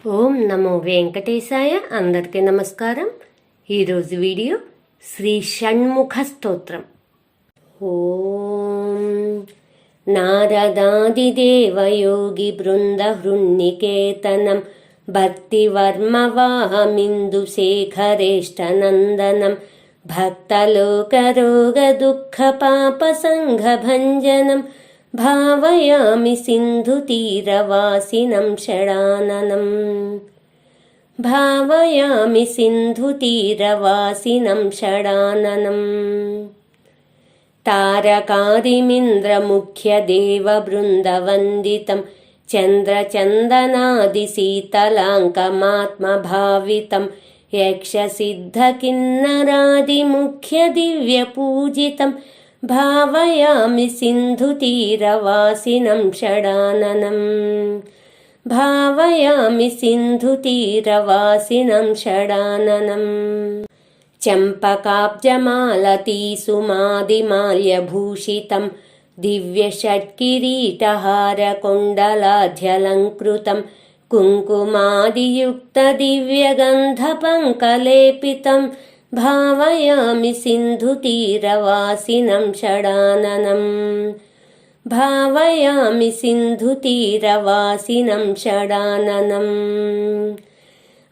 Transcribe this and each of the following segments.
ఓం నమో వెంకటేశాయ. అందరికీ నమస్కారం. ఈరోజు వీడియో శ్రీ షణ్ముఖ స్తోత్రం. ఓం నారదాదిదేవయోగి బృంద హృన్నికేతనం భక్తివర్మవాహమిందు శేఖరేష్టనందనం భక్తలోకరోగ దుఃఖ పాప సంఘభంజనం భావయామి సింధుతీరవాసినం షడాననం. భావయామి సింధుతీరవాసినం షడాననం. తారకాదిమింద్రముఖ్యదేవబృందవందితం చంద్రచందనాదిశీతలాంకమాత్మభావితం యక్షసిద్ధకిన్నరాదిముఖ్యదివ్యపూజితం భావయామి సింధుతీరవాసినం షడాననం. భావయామి సింధుతీరవాసినం షడాననం. చంపకాబ్జమాలతీసుమాదిమాల్యభూషితం దివ్యషట్కిరీటహారకొండలాధ్యలంకృతం కుంకుమాదియుక్తదివ్యగంధపంకలేపితం భావయామి సింధుతీరవాసినం షడాననం. భావయామి సింధుతీరవాసినం షడాననం.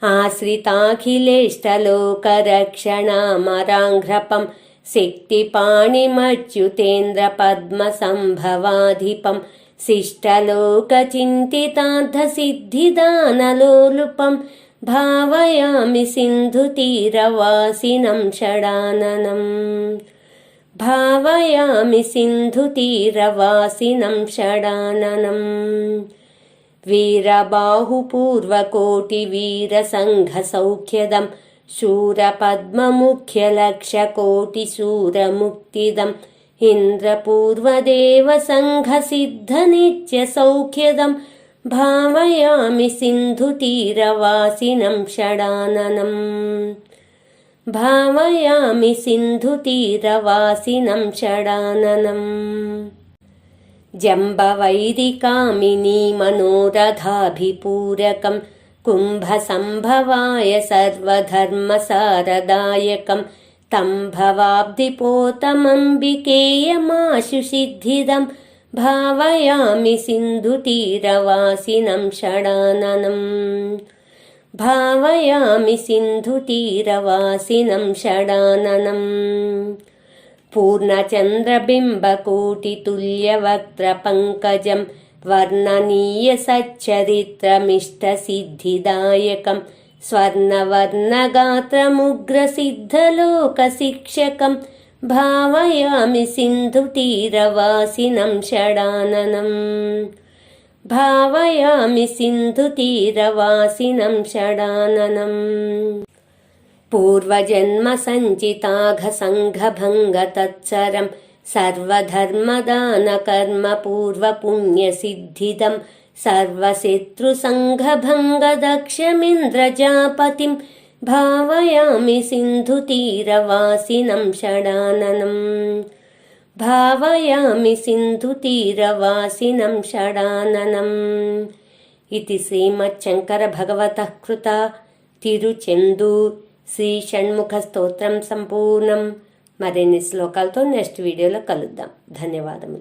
ఆశ్రితాఖిలేష్టలోకరక్షణామరాంఘ్రపం శక్తిపాణిమచ్యుతేంద్రపద్మసంభవాధిపం శిష్టలోకచింతితార్థసిద్ధిదానలోలుపం భావయామి సింధుతీరవాసినం షడాననం. భావయామి సింధుతీరవాసినం షడాననం. వీరబాహుపూర్వకోటివీరసంఘసౌఖ్యదం శూరపద్మముఖ్యలక్షకోటిశూరముక్తిదం ఇంద్రపూర్వదేవసంఘసిద్ధనిత్యసౌఖ్యదం భావయామి సింధుతీరవాసినం షడాననం. భావయామి సింధుతీరవాసినం షడాననం. జంబవైదికామినీ మనోరథాభిపూరకం కుంభసంభవాయ సర్వధర్మసారదాయకం తం భవాబ్ధిపోతమంబికేయమాశు సిద్ధిదం భావయామి సింధుతీరవాసినం షడాననం. భావయామి సింధుతీరవాసినం షడాననం. పూర్ణచంద్రబింబకోటితుల్యవక్త్రపంకజం వర్ణనీయసచ్చరిత్రమిష్టసిద్ధిదాయకం స్వర్ణవర్ణగాత్రముగ్రసిద్ధలోకశిక్షకం భావయామి సింధుతీరవాసినం షడాననం. భావయామి సింధుతీరవాసినం షడాననం. పూర్వజన్మసञ्चिताघसङ्घभङ्गतत्सरं सर्वधर्मदानकर्मपूर्वपुण्यसिद्धिदं सर्वशत्रुसङ्घभङ्गदक्षमिन्द्रजापतिं भावयामि सिन्धुतीरवासिनं षडाननं. भावयामि सिन्धुतीरवासिनं षडाननम्. इति श्रीमच्छङ्करभगवतः कृता తిరుచెందూర్ శ్రీ షణ్ముఖ స్తోత్రం సంపూర్ణం. మరిన్ని శ్లోకాలతో నెక్స్ట్ వీడియోలో కలుద్దాం. ధన్యవాదములు.